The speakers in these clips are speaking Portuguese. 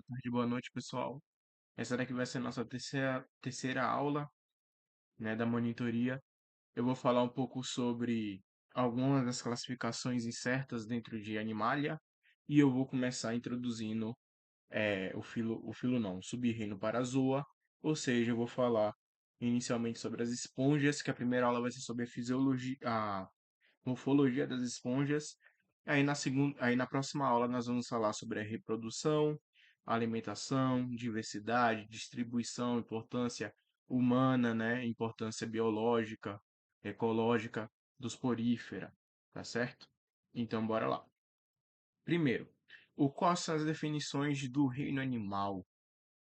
boa tarde, boa noite, pessoal. Essa daqui vai ser a nossa terceira aula, né, da monitoria. Eu vou falar um pouco sobre algumas das classificações incertas dentro de Animalia e eu vou começar introduzindo o sub-reino Parazoa, ou seja, eu vou falar inicialmente sobre as esponjas, que a primeira aula vai ser sobre a fisiologia, morfologia das esponjas. Aí na próxima aula nós vamos falar sobre a reprodução, alimentação, diversidade, distribuição, importância humana, né? Importância biológica, ecológica dos porífera, tá certo? Então bora lá. Primeiro, quais são as definições do reino animal,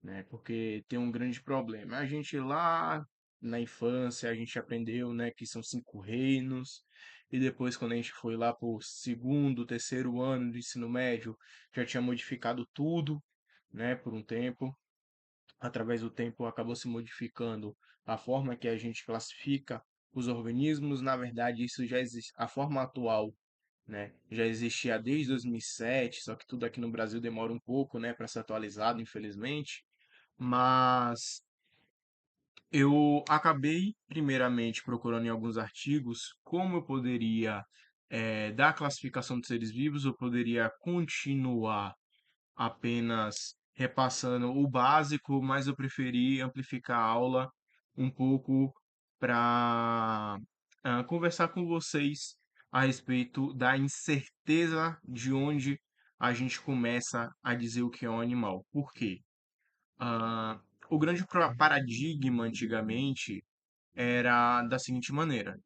né? Porque tem um grande problema. A gente lá na infância, a gente aprendeu, né, que são cinco reinos, e depois quando a gente foi lá para o segundo, terceiro ano do ensino médio, já tinha modificado tudo, né, por um tempo. Através do tempo acabou se modificando a forma que a gente classifica os organismos. Na verdade, isso já existe, a forma atual, né, já existia desde 2007, só que tudo aqui no Brasil demora um pouco, né, para ser atualizado, infelizmente. Mas eu acabei, primeiramente, procurando em alguns artigos como eu poderia dar a classificação de seres vivos, eu poderia continuar apenas repassando o básico, mas eu preferi amplificar a aula um pouco para conversar com vocês a respeito da incerteza de onde a gente começa a dizer o que é um animal. Por quê? Ah, o grande paradigma antigamente era da seguinte maneira: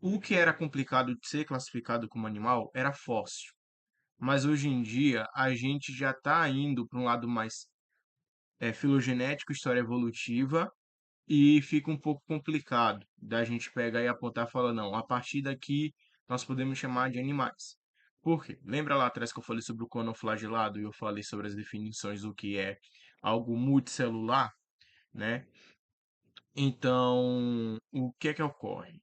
o que era complicado de ser classificado como animal era fóssil, mas hoje em dia a gente já está indo para um lado mais filogenético, história evolutiva, e fica um pouco complicado da gente pegar e apontar e falar, não, a partir daqui nós podemos chamar de animais. Por quê? Lembra lá atrás que eu falei sobre o conoflagelado e eu falei sobre as definições do que é algo multicelular, né? Então, o que é que ocorre?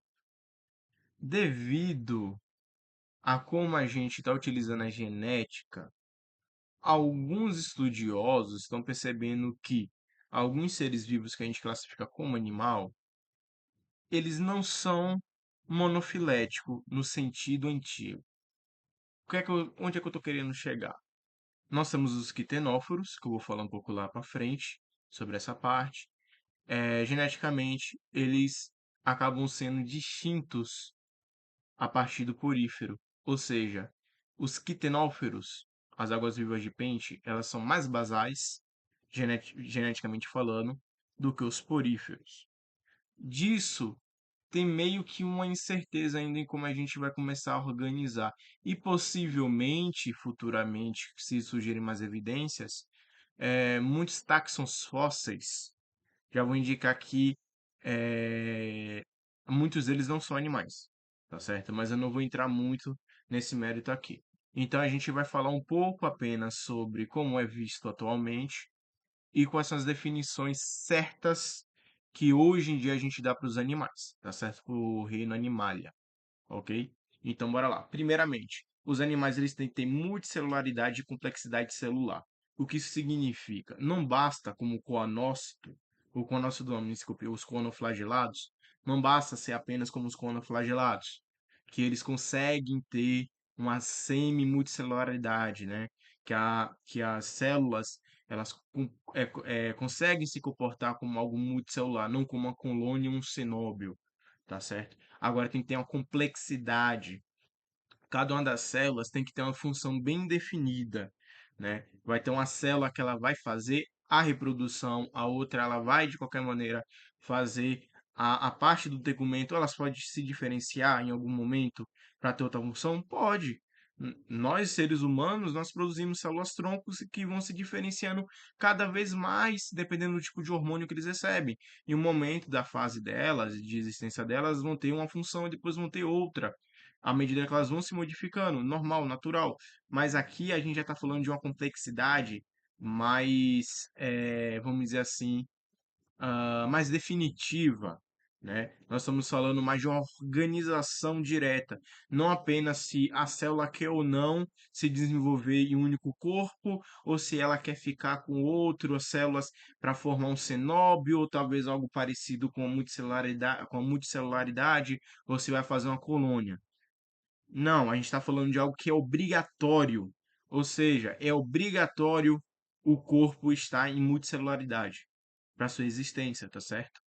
Devido a como a gente está utilizando a genética, alguns estudiosos estão percebendo que alguns seres vivos que a gente classifica como animal, eles não são monofiléticos no sentido antigo. Onde é que eu estou querendo chegar? Nós temos os quitenóforos, que eu vou falar um pouco lá para frente sobre essa parte. Geneticamente, eles acabam sendo distintos a partir do porífero. Ou seja, os quitenóferos, as águas-vivas de peixe, elas são mais basais, geneticamente falando, do que os poríferos. Disso tem meio que uma incerteza ainda em como a gente vai começar a organizar. E possivelmente, futuramente, se surgirem mais evidências, muitos táxons fósseis já vão indicar que é, muitos deles não são animais, tá certo? Mas eu não vou entrar muito nesse mérito aqui. Então a gente vai falar um pouco apenas sobre como é visto atualmente e quais são as definições certas que hoje em dia a gente dá para os animais, tá certo? Para o reino Animalia, ok? Então bora lá. Primeiramente, os animais eles têm que ter multicelularidade e complexidade celular. O que isso significa? Não basta como o coanócito do homem, desculpe, os conoflagelados, não basta ser apenas como os conoflagelados, que eles conseguem ter uma semi-multicelularidade, né? Que as células elas conseguem se comportar como algo multicelular, não como uma colônia ou um cenóbio, tá certo? Agora tem que ter uma complexidade. Cada uma das células tem que ter uma função bem definida, né? Vai ter uma célula que ela vai fazer a reprodução, a outra ela vai de qualquer maneira fazer a parte do tegumento. Elas podem se diferenciar em algum momento para ter outra função? Pode. Nós, seres humanos, nós produzimos células troncos que vão se diferenciando cada vez mais, dependendo do tipo de hormônio que eles recebem. Em um momento da fase delas, de existência delas, vão ter uma função e depois vão ter outra à medida que elas vão se modificando, normal, natural. Mas aqui a gente já está falando de uma complexidade mais, vamos dizer assim, mais definitiva, né? Nós estamos falando mais de uma organização direta, não apenas se a célula quer ou não se desenvolver em um único corpo, ou se ela quer ficar com outras células para formar um cenóbio, ou talvez algo parecido com a multicelularidade, ou se vai fazer uma colônia. Não, a gente está falando de algo que é obrigatório, ou seja, é obrigatório o corpo estar em multicelularidade para sua existência, tá certo?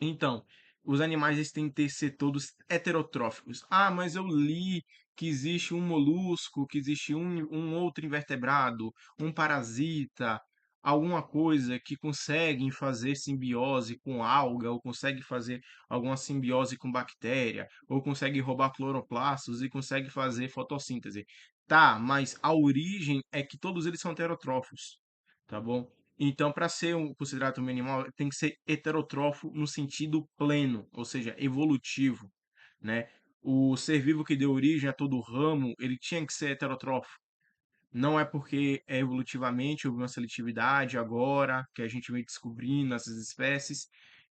Então, os animais eles têm que ser todos heterotróficos. Ah, mas eu li que existe um molusco, que existe um outro invertebrado, um parasita, alguma coisa que consegue fazer simbiose com alga, ou consegue fazer alguma simbiose com bactéria, ou consegue roubar cloroplastos e consegue fazer fotossíntese. Tá, mas a origem é que todos eles são heterotrófos, tá bom? Então, para ser considerado um animal, tem que ser heterotrófo no sentido pleno, ou seja, evolutivo, né? O ser vivo que deu origem a todo o ramo, ele tinha que ser heterotrófo. Não é porque evolutivamente houve uma seletividade agora, que a gente vem descobrindo essas espécies,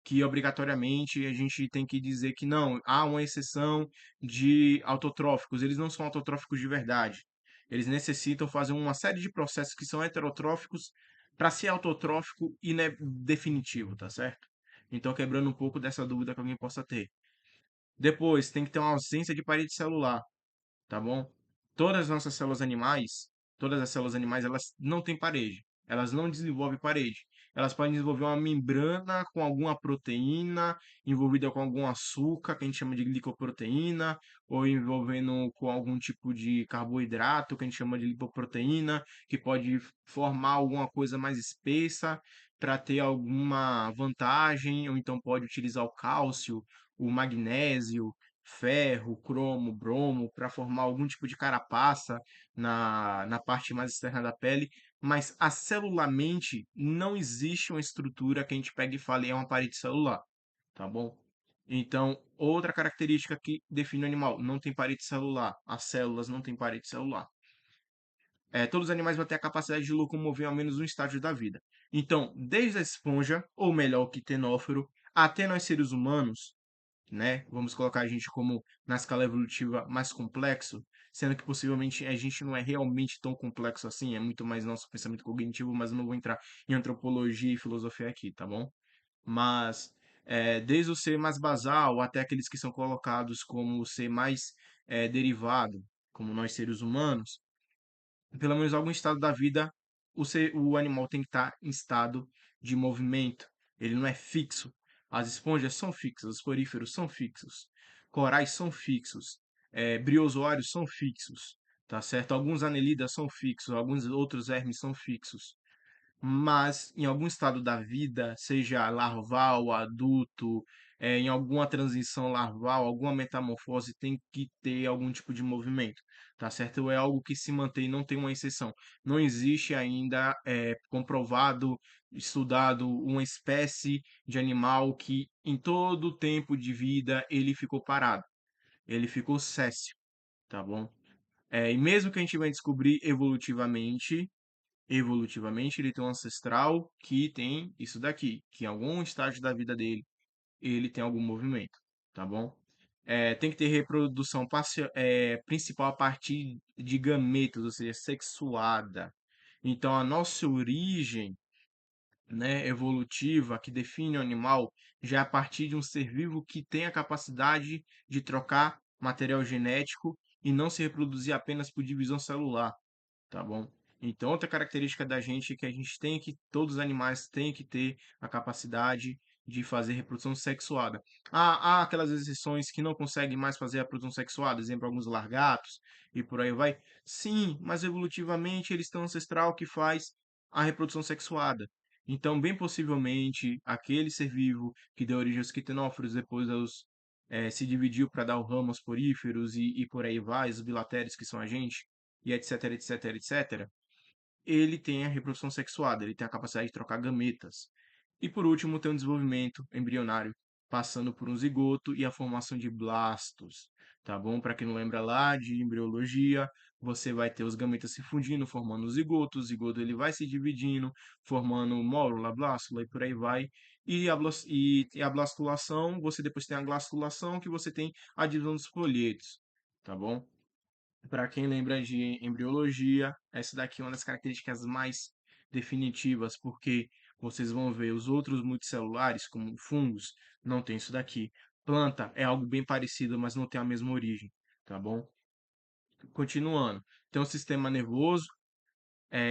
que obrigatoriamente a gente tem que dizer que não, há uma exceção de autotróficos. Eles não são autotróficos de verdade. Eles necessitam fazer uma série de processos que são heterotróficos para ser autotrófico e né, definitivo, tá certo? Então, quebrando um pouco dessa dúvida que alguém possa ter. Depois, tem que ter uma ausência de parede celular, tá bom? Todas as nossas células animais, todas as células animais, elas não têm parede. Elas não desenvolvem parede. Elas podem desenvolver uma membrana com alguma proteína, envolvida com algum açúcar, que a gente chama de glicoproteína, ou envolvendo com algum tipo de carboidrato, que a gente chama de lipoproteína, que pode formar alguma coisa mais espessa para ter alguma vantagem, ou então pode utilizar o cálcio, o magnésio, ferro, cromo, bromo, para formar algum tipo de carapaça na parte mais externa da pele, mas a celulamente não existe uma estrutura que a gente pega e fale é uma parede celular, tá bom? Então, outra característica que define o animal, não tem parede celular, as células não têm parede celular. Todos os animais vão ter a capacidade de locomover ao menos um estágio da vida. Então, desde a esponja, ou melhor, o quitenóforo, até nós seres humanos, né? Vamos colocar a gente como na escala evolutiva mais complexo, sendo que possivelmente a gente não é realmente tão complexo assim, é muito mais nosso pensamento cognitivo, mas eu não vou entrar em antropologia e filosofia aqui, tá bom? Mas desde o ser mais basal até aqueles que são colocados como o ser mais derivado, como nós seres humanos, pelo menos algum estado da vida, o animal tem que estar em estado de movimento. Ele não é fixo. As esponjas são fixas, os coríferos são fixos, corais são fixos, briozoários são fixos, tá certo? Alguns anelidas são fixos, alguns outros vermes são fixos, mas em algum estado da vida, seja larval, adulto, em alguma transição larval, alguma metamorfose, tem que ter algum tipo de movimento, tá certo? Ou é algo que se mantém, não tem uma exceção. Não existe ainda comprovado, estudado, uma espécie de animal que em todo o tempo de vida ele ficou parado, ele ficou céssio, tá bom? E mesmo que a gente vai descobrir evolutivamente ele tem um ancestral que tem isso daqui, que em algum estágio da vida dele ele tem algum movimento, tá bom? Tem que ter reprodução principal a partir de gametos, ou seja, sexuada. Então a nossa origem, né, evolutiva que define o animal já é a partir de um ser vivo que tem a capacidade de trocar material genético e não se reproduzir apenas por divisão celular, tá bom? Então, outra característica da gente é que a gente tem que, todos os animais têm que ter a capacidade de fazer reprodução sexuada. Há aquelas exceções que não conseguem mais fazer a reprodução sexuada, exemplo, alguns largatos e por aí vai. Sim, mas evolutivamente eles têm um ancestral que faz a reprodução sexuada. Então, bem possivelmente, aquele ser vivo que deu origem aos quitinóforos, depois se dividiu para dar o ramo aos poríferos e por aí vai, os bilatérios que são a gente, e etc, etc, etc, ele tem a reprodução sexuada, ele tem a capacidade de trocar gametas. E por último, tem o desenvolvimento embrionário, passando por um zigoto e a formação de blastos, tá bom? Para quem não lembra lá de embriologia, você vai ter os gametas se fundindo, formando o zigoto ele vai se dividindo, formando mórula, blástula e por aí vai. E a blastulação, você depois tem a glastulação, que você tem a divisão dos folhetos, tá bom? Para quem lembra de embriologia, essa daqui é uma das características mais definitivas, porque vocês vão ver os outros multicelulares, como fungos, não tem isso daqui. Planta é algo bem parecido, mas não tem a mesma origem, tá bom? Continuando, tem o sistema nervoso,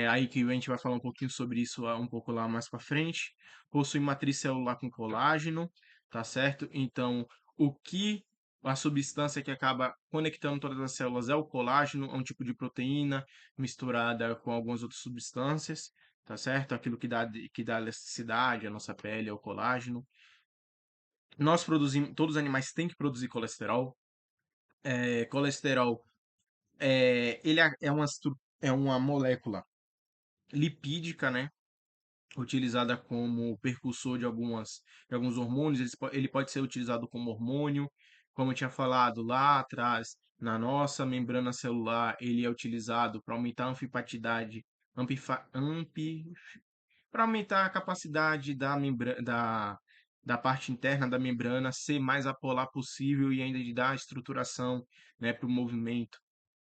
aí que a gente vai falar um pouquinho sobre isso um pouco lá mais para frente. Possui matriz celular com colágeno, tá certo? Então, o que a substância que acaba conectando todas as células é o colágeno, é um tipo de proteína misturada com algumas outras substâncias, tá certo? Aquilo que dá elasticidade à nossa pele é o colágeno. Nós produzimos, todos os animais têm que produzir colesterol. Colesterol ele é uma molécula lipídica, né? Utilizada como percussor de alguns hormônios. Ele pode ser utilizado como hormônio, como eu tinha falado lá atrás, na nossa membrana celular, ele é utilizado para aumentar a anfipatidade, para aumentar a capacidade da parte interna da membrana ser mais apolar possível e ainda de dar estruturação, né, para o movimento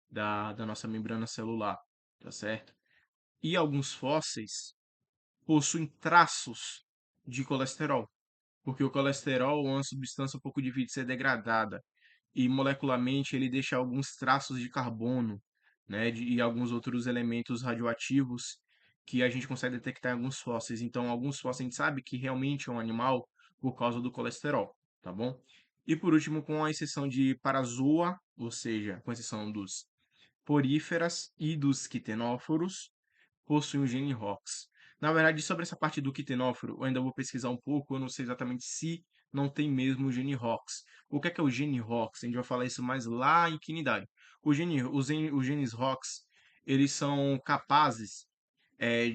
da nossa membrana celular, tá certo? E alguns fósseis possuem traços de colesterol, porque o colesterol é uma substância um pouco difícil de ser degradada e molecularmente ele deixa alguns traços de carbono, né, e alguns outros elementos radioativos que a gente consegue detectar em alguns fósseis. Então, alguns fósseis a gente sabe que realmente é um animal por causa do colesterol, tá bom? E por último, com a exceção de parazoa, ou seja, com exceção dos poríferas e dos quitenóforos, possui um gene ROX. Na verdade, sobre essa parte do quitinóforo, eu ainda vou pesquisar um pouco, eu não sei exatamente se não tem mesmo o gene ROX. O que é o gene ROX? A gente vai falar isso mais lá em quinidade. Os genes ROX, eles são capazes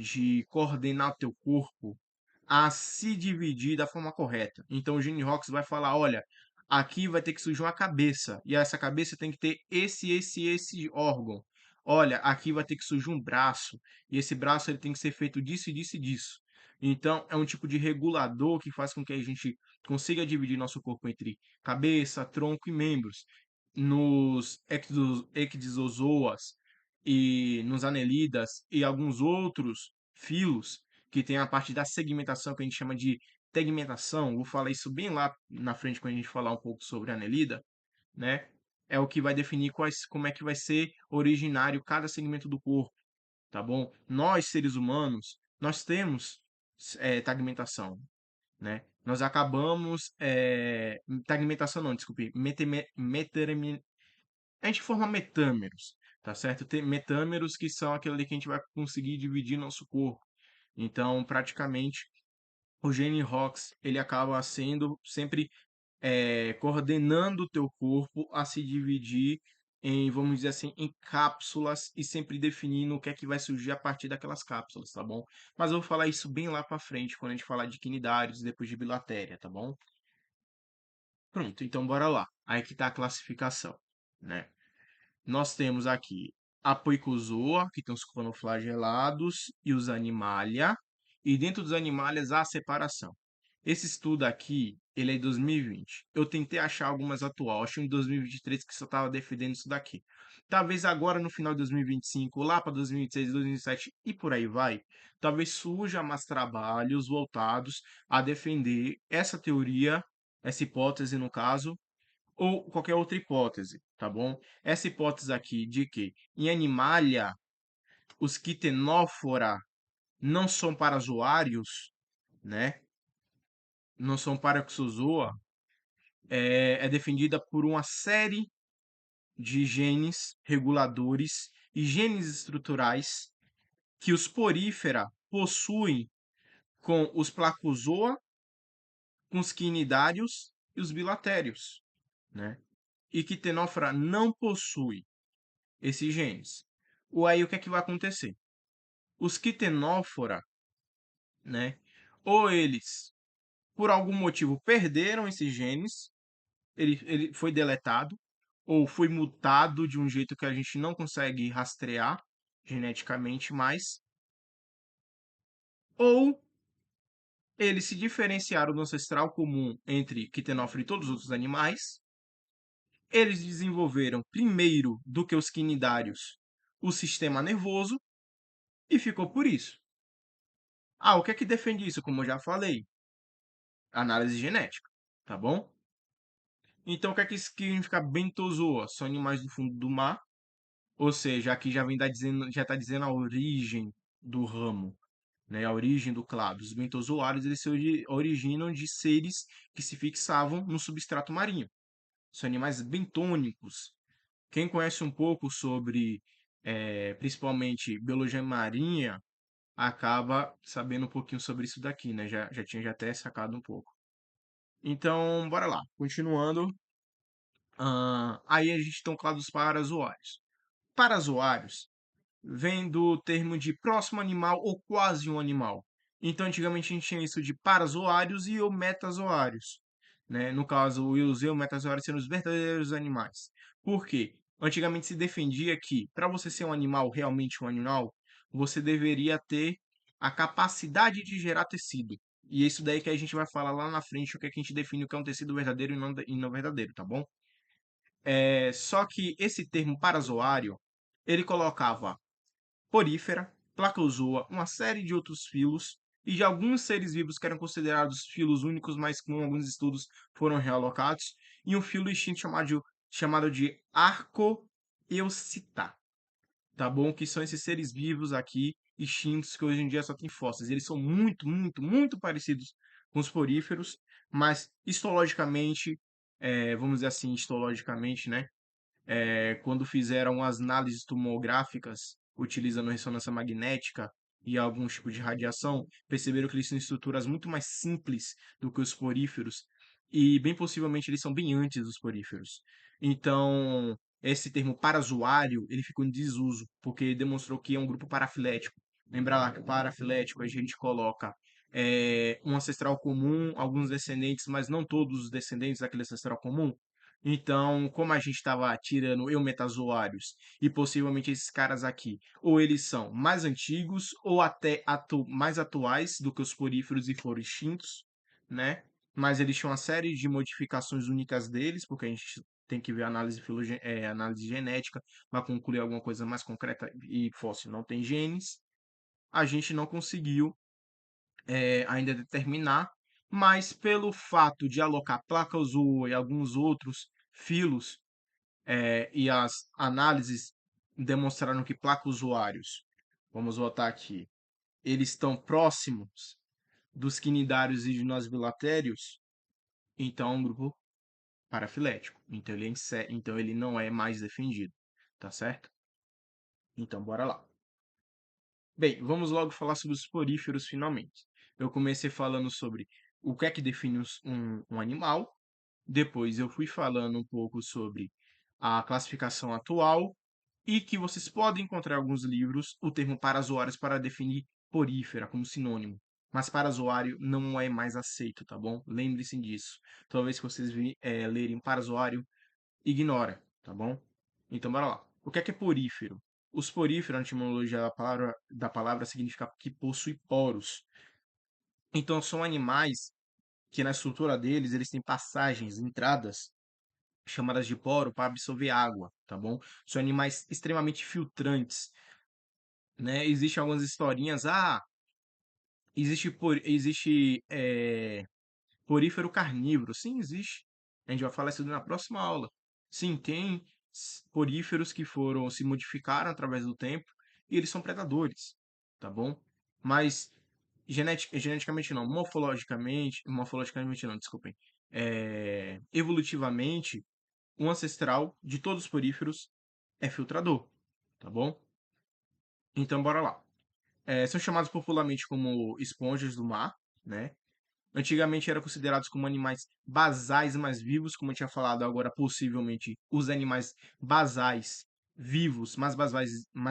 de coordenar o teu corpo a se dividir da forma correta. Então o Gene Rocks vai falar, olha, aqui vai ter que surgir uma cabeça, e essa cabeça tem que ter esse órgão. Olha, aqui vai ter que surgir um braço, e esse braço ele tem que ser feito disso e disso e disso. Então, é um tipo de regulador que faz com que a gente consiga dividir nosso corpo entre cabeça, tronco e membros. Nos ecdysozoas e nos anelidas e alguns outros filos que tem a parte da segmentação que a gente chama de tegmentação. Vou falar isso bem lá na frente quando a gente falar um pouco sobre a anelida, né? É o que vai definir como é que vai ser originário cada segmento do corpo, tá bom? Nós, seres humanos, nós temos tegmentação, né? Nós acabamos... tegmentação não, desculpe. A gente forma metâmeros, tá certo? Tem metâmeros que são aquilo ali que a gente vai conseguir dividir nosso corpo. Então, praticamente, o gene ROX, ele acaba sendo sempre coordenando o teu corpo a se dividir em, vamos dizer assim, em cápsulas e sempre definindo o que é que vai surgir a partir daquelas cápsulas, tá bom? Mas eu vou falar isso bem lá para frente, quando a gente falar de quinidários e depois de bilatéria, tá bom? Pronto, então bora lá. Aí que tá a classificação, né? Nós temos aqui a Poicozoa, que tem os cronoflagelados, e os Animalia. E dentro dos Animalias há a separação. Esse estudo aqui, ele é de 2020. Eu tentei achar algumas atual, achei em 2023 que só estava defendendo isso daqui. Talvez agora no final de 2025, lá para 2026, 2027 e por aí vai, talvez surja mais trabalhos voltados a defender essa teoria, essa hipótese no caso, ou qualquer outra hipótese, tá bom? Essa hipótese aqui de que em Animalia os Quitenófora não são parazoários, né? Não são Paraxozoa, é defendida por uma série de genes reguladores e genes estruturais que os porífera possuem com os placozoa, com os quinidários e os bilatérios, né? E Quitenófora não possui esses genes. Aí o que é que vai acontecer? Os quitenófora, né? Ou eles por algum motivo perderam esses genes, ele foi deletado, ou foi mutado de um jeito que a gente não consegue rastrear geneticamente mais, ou eles se diferenciaram do ancestral comum entre quitenófilo e todos os outros animais. Eles desenvolveram primeiro do que os quinidários o sistema nervoso e ficou por isso. Ah, o que é que defende isso? Como eu já falei, análise genética, tá bom? Então, o que é que significa bentozoa? São animais do fundo do mar, ou seja, aqui já está dizendo a origem do ramo, né? A origem do clado. Os bentozoários eles se originam de seres que se fixavam no substrato marinho. São animais bentônicos. Quem conhece um pouco sobre, principalmente, biologia marinha, acaba sabendo um pouquinho sobre isso daqui, né? Já tinha já até sacado um pouco. Então, bora lá. Continuando, aí a gente tem o clado dos parazoários. Parazoários vem do termo de próximo animal ou quase um animal. Então, antigamente a gente tinha isso de parazoários e eumetazoários, né? No caso, os eumetazoários sendo os verdadeiros animais. Por quê? Antigamente se defendia que, para você ser um animal, realmente um animal, você deveria ter a capacidade de gerar tecido. E é isso daí que a gente vai falar lá na frente, o que é que a gente define o que é um tecido verdadeiro e não verdadeiro, tá bom? Só que esse termo parazoário, ele colocava porífera, placozoa, uma série de outros filos e de alguns seres vivos que eram considerados filos únicos, mas com alguns estudos foram realocados, e um filo extinto chamado de Arcoeocita, tá bom? Que são esses seres vivos aqui extintos que hoje em dia só tem fósseis. Eles são muito, muito, muito parecidos com os poríferos, mas histologicamente, vamos dizer assim, histologicamente, né? Quando fizeram as análises tomográficas utilizando ressonância magnética e alguns tipos de radiação, perceberam que eles têm estruturas muito mais simples do que os poríferos e bem possivelmente eles são bem antes dos poríferos. Então, esse termo parazoário, ele ficou em desuso, porque demonstrou que é um grupo parafilético. Lembra lá que parafilético a gente coloca um ancestral comum, alguns descendentes, mas não todos os descendentes daquele ancestral comum. Então, como a gente estava tirando eumetazoários e possivelmente esses caras aqui, ou eles são mais antigos ou até mais atuais do que os poríferos e foram extintos, né? Mas eles tinham uma série de modificações únicas deles, porque a gente tem que ver a análise genética para concluir alguma coisa mais concreta e fóssil não tem genes. A gente não conseguiu ainda determinar, mas pelo fato de alocar Placozoa e alguns outros filos, e as análises demonstraram que placozoários, vamos voltar aqui, eles estão próximos dos quinidários e bilatérios, então é um grupo parafilético. Então ele não é mais defendido, tá certo? Então bora lá. Bem, vamos logo falar sobre os poríferos finalmente. Eu comecei falando sobre o que é que define um animal, depois eu fui falando um pouco sobre a classificação atual e que vocês podem encontrar em alguns livros o termo parazoários para definir porífera como sinônimo. Mas parazoário não é mais aceito, tá bom? Lembre-se disso. Toda vez que vocês lerem parazoário, ignora, tá bom? Então, bora lá. O que é porífero? Os poríferos, na etimologia da palavra significa que possui poros. Então, são animais que na estrutura deles, eles têm passagens, entradas, chamadas de poro, para absorver água, tá bom? São animais extremamente filtrantes, né? Existem algumas historinhas, existe porífero carnívoro. Sim, existe. A gente vai falar isso na próxima aula. Sim, tem poríferos que se modificaram através do tempo e eles são predadores, tá bom? Mas geneticamente não, morfologicamente não, desculpem. Evolutivamente, um ancestral de todos os poríferos é filtrador, tá bom? Então, bora lá. São chamados popularmente como esponjas do mar, né? Antigamente eram considerados como animais basais mais vivos, como eu tinha falado, agora possivelmente os animais basais vivos, mais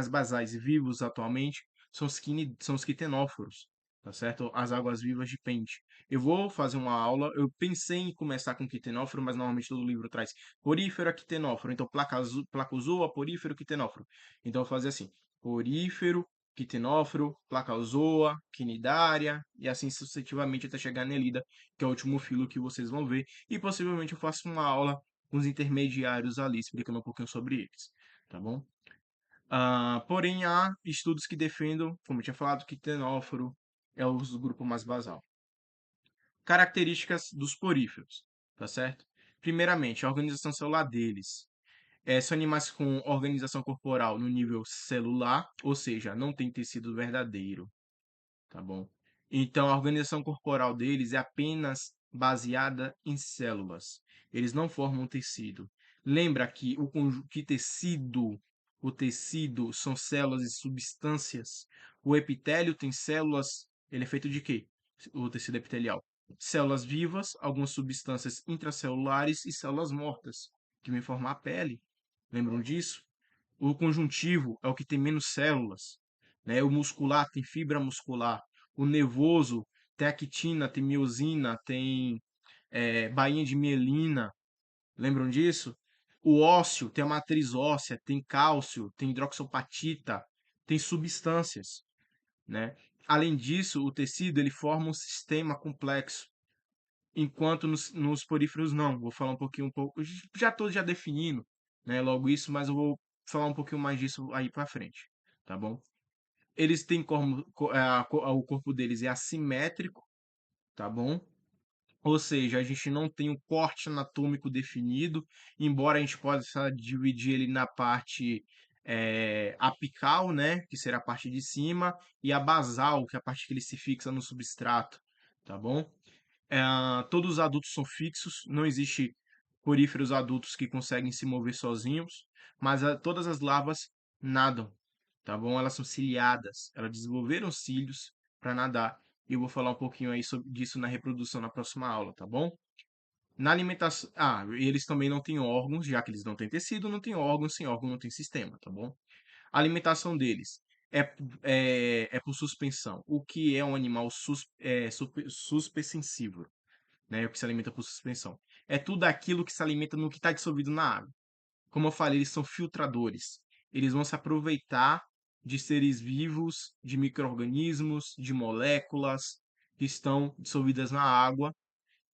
basais e vivos atualmente são os quitenóforos, tá certo? As águas-vivas de pente. Eu vou fazer uma aula, eu pensei em começar com quitinóforo, mas normalmente todo livro traz porífero a quitinóforo, então placozoa, porífero, quitinóforo. Então eu vou fazer assim, porífero, quitinóforo, placozoa, quinidária, e assim sucessivamente até chegar na Nelida, que é o último filo que vocês vão ver, e possivelmente eu faço uma aula com os intermediários ali, explicando um pouquinho sobre eles, tá bom? Porém, há estudos que defendam, como eu tinha falado, que tenóforo é o grupo mais basal. Características dos poríferos, tá certo? Primeiramente, a organização celular deles. São animais com organização corporal no nível celular, ou seja, não tem tecido verdadeiro, tá bom? Então, a organização corporal deles é apenas baseada em células. Eles não formam tecido. Lembra que que o tecido são células e substâncias. O epitélio tem células, ele é feito de quê? O tecido epitelial. Células vivas, algumas substâncias intracelulares e células mortas, que vêm formar a pele. Lembram disso? O conjuntivo é o que tem menos células, né? O muscular tem fibra muscular. O nervoso tem actina, tem miosina, tem bainha de mielina. Lembram disso? O ósseo tem a matriz óssea, tem cálcio, tem hidroxapatita, tem substâncias, né? Além disso, o tecido ele forma um sistema complexo, enquanto nos poríferos não. Vou falar um pouco, já estou já definindo, né, logo isso, mas eu vou falar um pouquinho mais disso aí para frente, tá bom? Eles têm o corpo deles é assimétrico, tá bom? Ou seja, a gente não tem um corte anatômico definido, embora a gente possa dividir ele na parte apical, né, que será a parte de cima, e a basal, que é a parte que ele se fixa no substrato, tá bom? Todos os adultos são fixos, não existe poríferos adultos que conseguem se mover sozinhos, mas todas as larvas nadam, tá bom? Elas são ciliadas, elas desenvolveram cílios para nadar. E eu vou falar um pouquinho aí disso na reprodução na próxima aula, tá bom? Na alimentação. E eles também não têm órgãos, já que eles não têm tecido, não têm órgãos, sem órgão não tem sistema, tá bom? A alimentação deles é por suspensão. O que é um animal suspensensível? Né? O que se alimenta por suspensão. É tudo aquilo que se alimenta no que está dissolvido na água. Como eu falei, eles são filtradores. Eles vão se aproveitar de seres vivos, de micro-organismos, de moléculas que estão dissolvidas na água.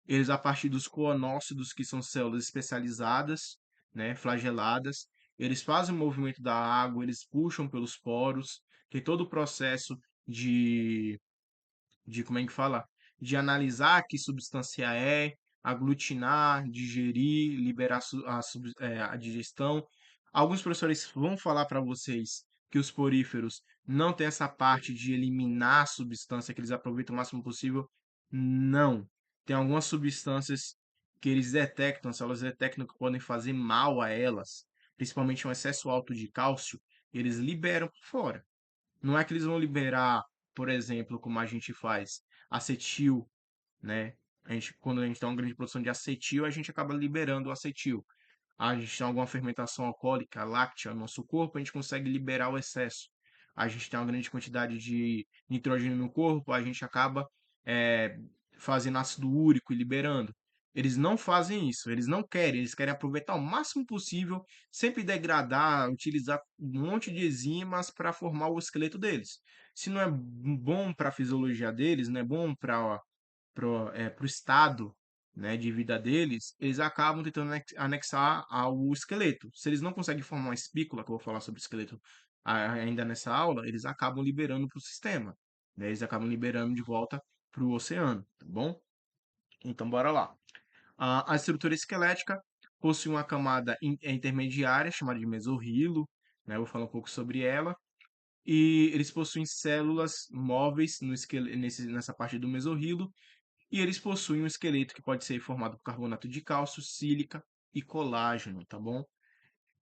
Eles, a partir dos coonócitos, que são células especializadas, né, flageladas, eles fazem o movimento da água, eles puxam pelos poros, tem todo o processo de como é que fala? De analisar que substância é, aglutinar, digerir, liberar a digestão. Alguns professores vão falar para vocês que os poríferos não têm essa parte de eliminar a substância, que eles aproveitam o máximo possível. Não. Tem algumas substâncias que eles detectam, se elas detectam que podem fazer mal a elas, principalmente um excesso alto de cálcio, eles liberam por fora. Não é que eles vão liberar, por exemplo, como a gente faz, acetil, né? Quando a gente tem uma grande produção de acetil, a gente acaba liberando o acetil. A gente tem alguma fermentação alcoólica, láctea no nosso corpo, a gente consegue liberar o excesso. A gente tem uma grande quantidade de nitrogênio no corpo, a gente acaba é, fazendo ácido úrico e liberando. Eles não fazem isso, eles não querem, eles querem aproveitar o máximo possível, sempre degradar, utilizar um monte de enzimas para formar o esqueleto deles. Se não é bom para a fisiologia deles, não é bom para o estado, né, de vida deles, eles acabam tentando anexar ao esqueleto. Se eles não conseguem formar uma espícula, que eu vou falar sobre esqueleto ainda nessa aula, eles acabam liberando para o sistema, né? Eles acabam liberando de volta para o oceano, tá bom? Então, bora lá. A estrutura esquelética possui uma camada intermediária, chamada de mesorrilo, né? Eu vou falar um pouco sobre ela. E eles possuem células móveis nessa parte do mesorrilo, e eles possuem um esqueleto que pode ser formado por carbonato de cálcio, sílica e colágeno, tá bom?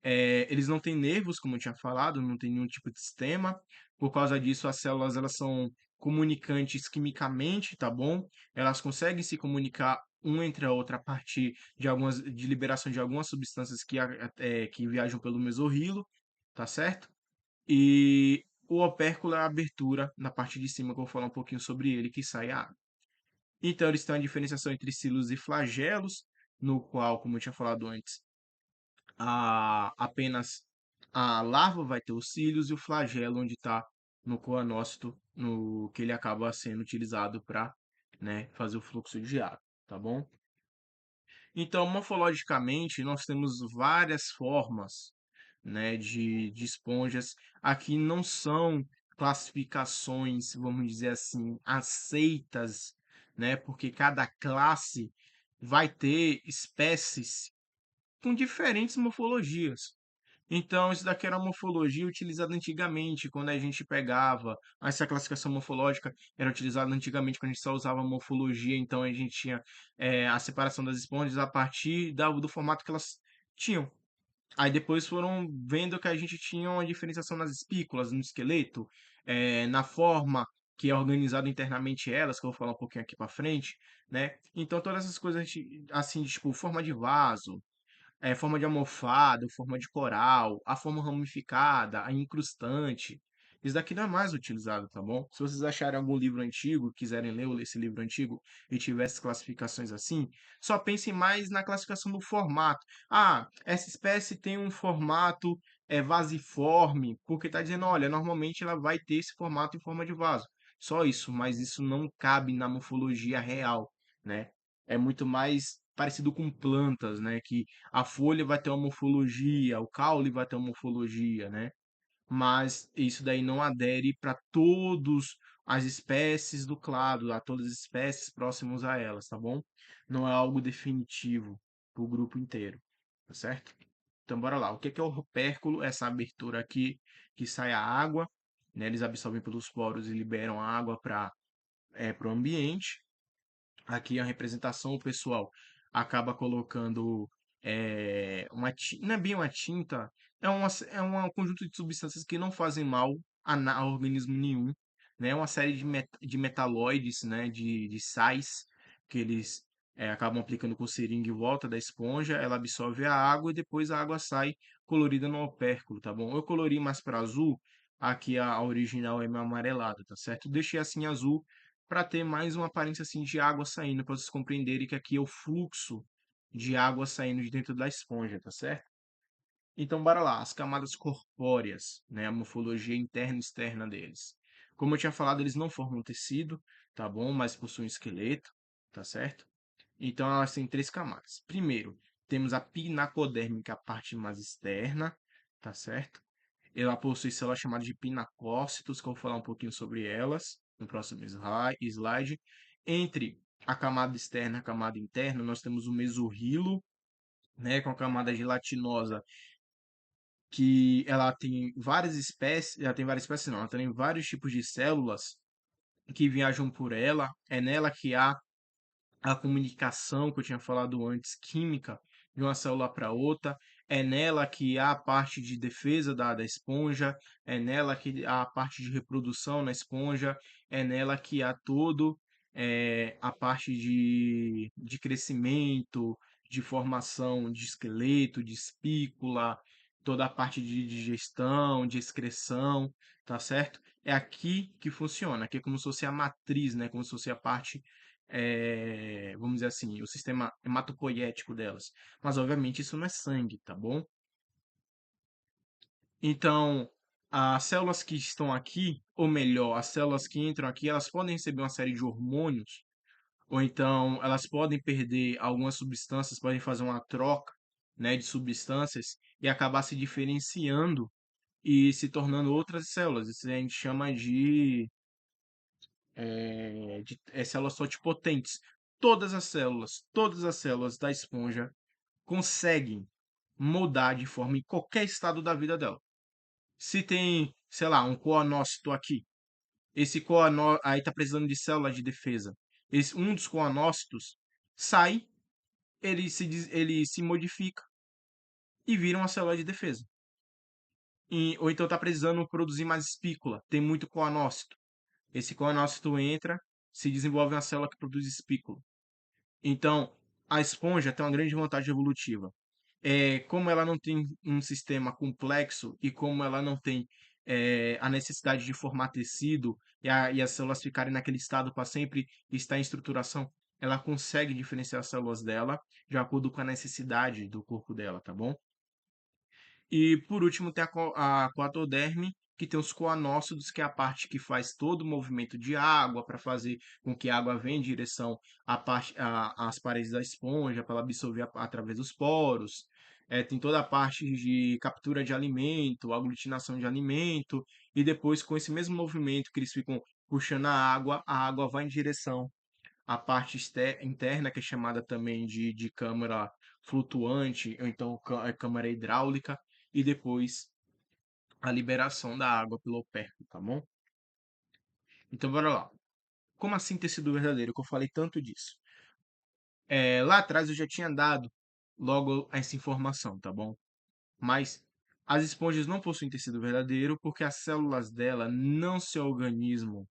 Eles não têm nervos, como eu tinha falado, não tem nenhum tipo de sistema. Por causa disso, as células elas são comunicantes quimicamente, tá bom? Elas conseguem se comunicar uma entre a outra a partir de liberação de algumas substâncias que viajam pelo mesorrilo, tá certo? E o opérculo é a abertura na parte de cima, que eu vou falar um pouquinho sobre ele, que sai a água. Então, eles têm uma diferenciação entre cilos e flagelos, no qual, como eu tinha falado antes, apenas a larva vai ter os cílios e o flagelo onde está no coanócito, no que ele acaba sendo utilizado para, né, fazer o fluxo de água, tá bom? Então, morfologicamente, nós temos várias formas, né, de esponjas. Aqui não são classificações, vamos dizer assim, aceitas, né, porque cada classe vai ter espécies com diferentes morfologias. Então, isso daqui era uma morfologia utilizada antigamente, quando a gente pegava. Essa classificação morfológica era utilizada antigamente, quando a gente só usava morfologia. Então, a gente tinha a separação das esponjas a partir do formato que elas tinham. Aí depois foram vendo que a gente tinha uma diferenciação nas espículas, no esqueleto, na forma que é organizado internamente elas, que eu vou falar um pouquinho aqui para frente, né? Então, todas essas coisas, assim, tipo, forma de vaso, forma de almofada, forma de coral, a forma ramificada, a incrustante. Isso daqui não é mais utilizado, tá bom? Se vocês acharem algum livro antigo, quiserem ler esse livro antigo e tivesse classificações assim, só pensem mais na classificação do formato. Ah, essa espécie tem um formato vasiforme, porque está dizendo, olha, normalmente ela vai ter esse formato em forma de vaso. Só isso, mas isso não cabe na morfologia real, né? É muito mais parecido com plantas, né? Que a folha vai ter uma morfologia, o caule vai ter uma morfologia, né? Mas isso daí não adere para todas as espécies do clado, a todas as espécies próximas a elas, tá bom? Não é algo definitivo para o grupo inteiro, tá certo? Então, bora lá. O que é o opérculo? Essa abertura aqui que sai a água, né? Eles absorvem pelos poros e liberam a água para o ambiente. Aqui a representação, o pessoal acaba colocando uma tinta, não é bem uma tinta, é um conjunto de substâncias que não fazem mal a organismo nenhum, né? É uma série de metalóides, né? De sais que eles acabam aplicando com seringa em volta da esponja, ela absorve a água e depois a água sai colorida no opérculo, tá bom? Eu colori mais para azul, aqui a original é meio amarelada, tá certo? Deixei assim azul para ter mais uma aparência assim de água saindo, para vocês compreenderem que aqui é o fluxo de água saindo de dentro da esponja, tá certo? Então, bora lá, as camadas corpóreas, né, a morfologia interna e externa deles. Como eu tinha falado, eles não formam tecido, tá bom? Mas possuem esqueleto, tá certo? Então, elas têm três camadas. Primeiro, temos a pinacodérmica, a parte mais externa, tá certo? Ela possui células chamadas de pinacócitos, que eu vou falar um pouquinho sobre elas no próximo slide. Entre a camada externa e a camada interna, nós temos o mesorrilo, né, com a camada gelatinosa, que ela tem várias espécies, ela tem várias espécies, não, ela tem vários tipos de células que viajam por ela. É nela que há a comunicação que eu tinha falado antes, química, de uma célula para outra. É nela que há a parte de defesa da esponja, é nela que há a parte de reprodução na esponja, é nela que há todo a parte de crescimento, de formação de esqueleto, de espícula, toda a parte de digestão, de excreção, tá certo? É aqui que funciona, aqui é como se fosse a matriz, né? Como se fosse a parte vamos dizer assim, o sistema hematopoético delas. Mas, obviamente, isso não é sangue, tá bom? Então, as células que estão aqui, ou melhor, as células que entram aqui, elas podem receber uma série de hormônios, ou então elas podem perder algumas substâncias, podem fazer uma troca, né, de substâncias e acabar se diferenciando e se tornando outras células. Isso a gente chama de células totipotentes. Todas as células da esponja conseguem mudar de forma em qualquer estado da vida dela. Se tem, sei lá, um coanócito aqui, esse coanócito aí está precisando de célula de defesa. Um dos coanócitos sai, ele se modifica e vira uma célula de defesa. Ou então está precisando produzir mais espícula, tem muito coanócito. Esse coanócito entra, se desenvolve uma célula que produz espícula. Então, a esponja tem uma grande vantagem evolutiva. Como ela não tem um sistema complexo e como ela não tem a necessidade de formar tecido e as células ficarem naquele estado para sempre estar em estruturação, ela consegue diferenciar as células dela de acordo com a necessidade do corpo dela, tá bom? E por último tem a coatoderme, que tem os coanócitos, que é a parte que faz todo o movimento de água para fazer com que a água venha em direção às paredes da esponja, para ela absorver através dos poros. Tem toda a parte de captura de alimento, aglutinação de alimento, e depois com esse mesmo movimento que eles ficam puxando a água vai em direção à parte interna, que é chamada também de câmara flutuante, ou então câmara hidráulica, e depois a liberação da água pelo opérculo, tá bom? Então, bora lá. Como assim tecido verdadeiro? Que eu falei tanto disso. Lá atrás eu já tinha dado logo essa informação, tá bom? Mas as esponjas não possuem tecido verdadeiro porque as células dela não se organizam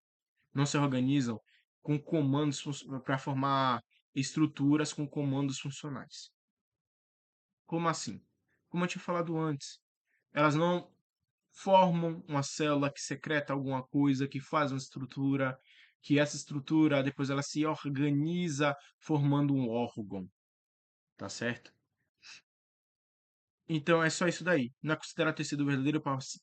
com comandos para formar estruturas com comandos funcionais. Como assim? Como eu tinha falado antes, elas não formam uma célula que secreta alguma coisa, que faz uma estrutura, que essa estrutura depois ela se organiza formando um órgão, tá certo? Então é só isso daí. Não é considerado tecido verdadeiro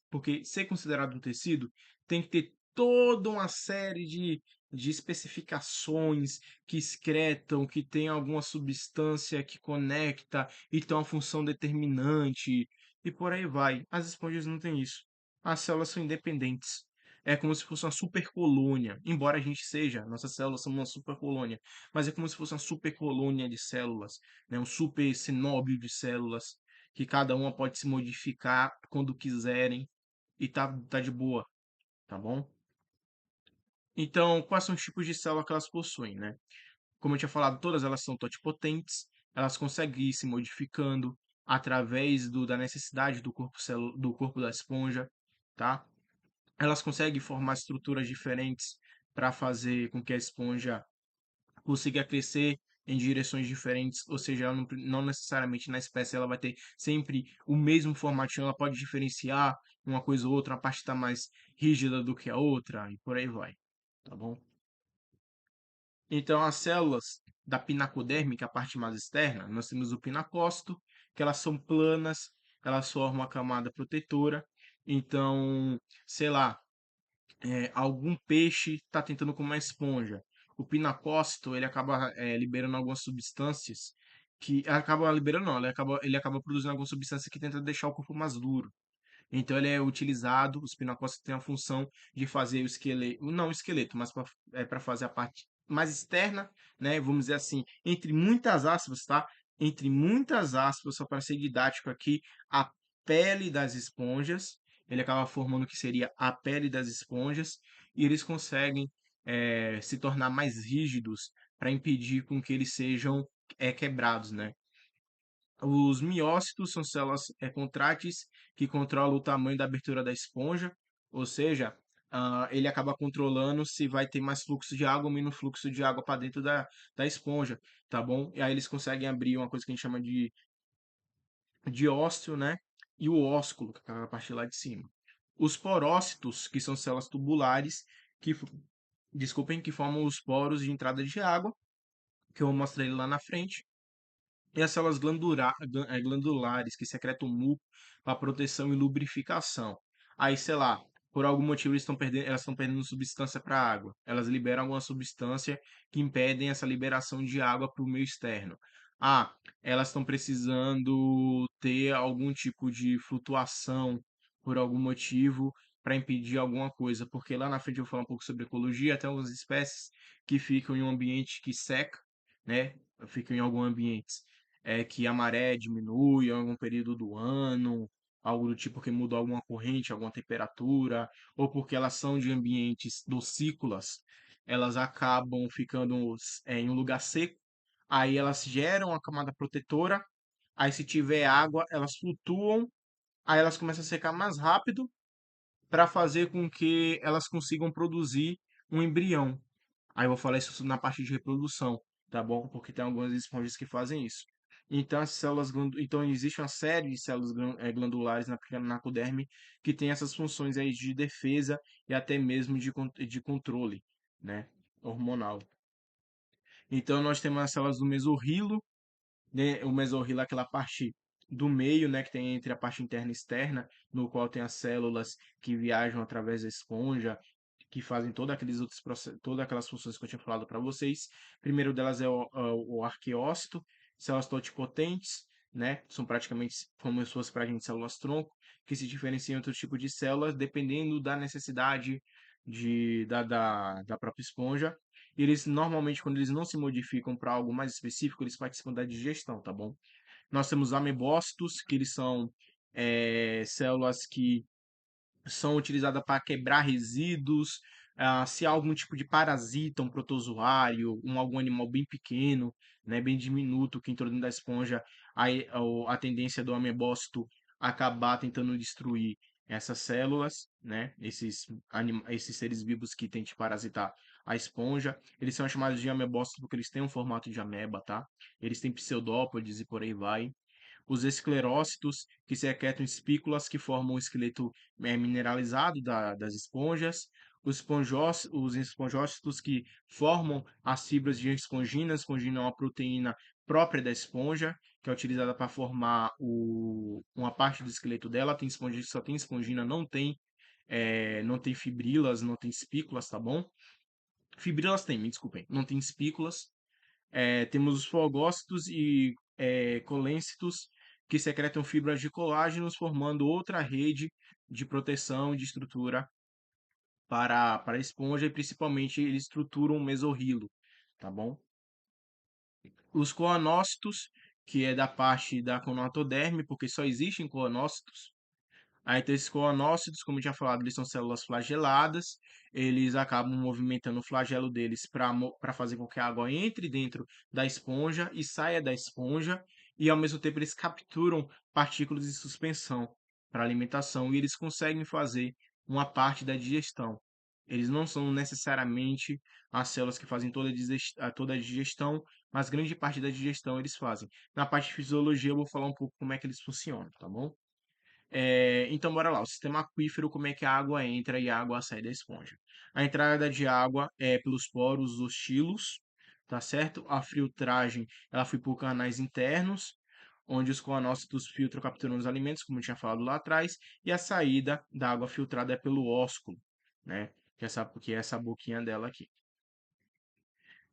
porque ser considerado um tecido tem que ter toda uma série de especificações que excretam, que tem alguma substância que conecta e tem uma função determinante e por aí vai. As esponjas não têm isso. As células são independentes. É como se fosse uma supercolônia. Embora a gente seja, nossas células são uma supercolônia, mas é como se fosse uma supercolônia de células, né? Um super cenóbio de células que cada uma pode se modificar quando quiserem e tá de boa, tá bom? Então, quais são os tipos de célula que elas possuem, né? Como eu tinha falado, todas elas são totipotentes, elas conseguem ir se modificando através da necessidade do corpo da esponja, tá? Elas conseguem formar estruturas diferentes para fazer com que a esponja consiga crescer em direções diferentes, ou seja, ela não necessariamente na espécie ela vai ter sempre o mesmo formatinho, ela pode diferenciar uma coisa ou outra, uma parte está mais rígida do que a outra, e por aí vai, tá bom? Então, as células da pinacoderme, que é a parte mais externa, nós temos o pinacócito, que elas são planas, elas formam a camada protetora, então, sei lá, algum peixe está tentando comer uma esponja. O pinacócito, ele acaba liberando algumas substâncias que acaba liberando, não, ele acaba produzindo alguma substância que tenta deixar o corpo mais duro. Então ele é utilizado, os pinacócitos têm a função de fazer o esqueleto, não o esqueleto, mas para fazer a parte mais externa, né? Vamos dizer assim, entre muitas aspas, tá? Entre muitas aspas, só para ser didático aqui, a pele das esponjas, ele acaba formando o que seria a pele das esponjas, e eles conseguem se tornar mais rígidos para impedir com que eles sejam quebrados, né? Os miócitos são células contráteis que controlam o tamanho da abertura da esponja, ou seja, ele acaba controlando se vai ter mais fluxo de água ou menos fluxo de água para dentro da esponja, tá bom? E aí eles conseguem abrir uma coisa que a gente chama de ósteo, né? E o ósculo, que é a parte lá de cima. Os porócitos, que são células tubulares, que, desculpem, que formam os poros de entrada de água, que eu vou mostrar ele lá na frente. E as células glandulares que secretam muco para proteção e lubrificação. Aí, sei lá, por algum motivo elas estão perdendo substância para a água. Elas liberam alguma substância que impedem essa liberação de água para o meio externo. Ah, elas estão precisando ter algum tipo de flutuação por algum motivo para impedir alguma coisa, porque lá na frente eu vou falar um pouco sobre ecologia, até algumas espécies que ficam em um ambiente que seca, né? Ficam em algum ambiente que a maré diminui em algum período do ano, algo do tipo que mudou alguma corrente, alguma temperatura, ou porque elas são de ambientes docícolas, elas acabam ficando em um lugar seco, aí elas geram a camada protetora, aí se tiver água, elas flutuam, aí elas começam a secar mais rápido para fazer com que elas consigam produzir um embrião. Aí eu vou falar isso na parte de reprodução, tá bom? Porque tem algumas esponjas que fazem isso. Então, então existe uma série de células glandulares na pequena nacoderme que tem essas funções aí de defesa e até mesmo de controle, né, hormonal. Então, nós temos as células do mesorrilo, né? O mesorrilo é aquela parte do meio, né, que tem entre a parte interna e externa, no qual tem as células que viajam através da esponja, que fazem todas aquelas funções que eu tinha falado para vocês. Primeiro delas é o arqueócito, células totipotentes, né? São praticamente como se fossem para a gente células-tronco, que se diferenciam de outro tipo de células dependendo da necessidade da própria esponja. E eles normalmente, quando eles não se modificam para algo mais específico, eles participam da digestão, tá bom? Nós temos amebócitos, que eles são células que são utilizadas para quebrar resíduos, se há algum tipo de parasita, um protozoário, algum animal bem pequeno, né, bem diminuto, que entrou dentro da esponja, a tendência do amebócito acabar tentando destruir essas células, né, esses seres vivos que tentam parasitar a esponja. Eles são chamados de amebócitos porque eles têm um formato de ameba, tá? Eles têm pseudópodes e por aí vai. Os esclerócitos, que secretam espículas que formam o esqueleto mineralizado das esponjas, os esponjócitos que formam as fibras de espongina. A espongina é uma proteína própria da esponja, que é utilizada para formar uma parte do esqueleto dela. Tem esponja que só tem espongina, não tem fibrilas, não tem espículas, tá bom? Fibrilas tem, me desculpem, não tem espículas. Temos os fogócitos e colêncitos, que secretam fibras de colágenos, formando outra rede de proteção e de estrutura para a esponja, e principalmente eles estruturam o mesorrilo, tá bom? Os coanócitos, que é da parte da conotoderme, porque só existem coanócitos. Aí tem esses coanócitos, como eu tinha falado, eles são células flageladas, eles acabam movimentando o flagelo deles para fazer com que a água entre dentro da esponja e saia da esponja, e ao mesmo tempo eles capturam partículas de suspensão para alimentação, e eles conseguem fazer uma parte da digestão. Eles não são necessariamente as células que fazem toda a digestão, mas grande parte da digestão eles fazem. Na parte de fisiologia eu vou falar um pouco como é que eles funcionam, tá bom? Então, bora lá. O sistema aquífero, como é que a água entra e a água sai da esponja? A entrada de água é pelos poros dos tilos, tá certo? A filtragem, ela foi por canais internos, onde os coanócitos filtram capturando os alimentos, como eu tinha falado lá atrás, e a saída da água filtrada é pelo ósculo, né? Que é essa boquinha dela aqui.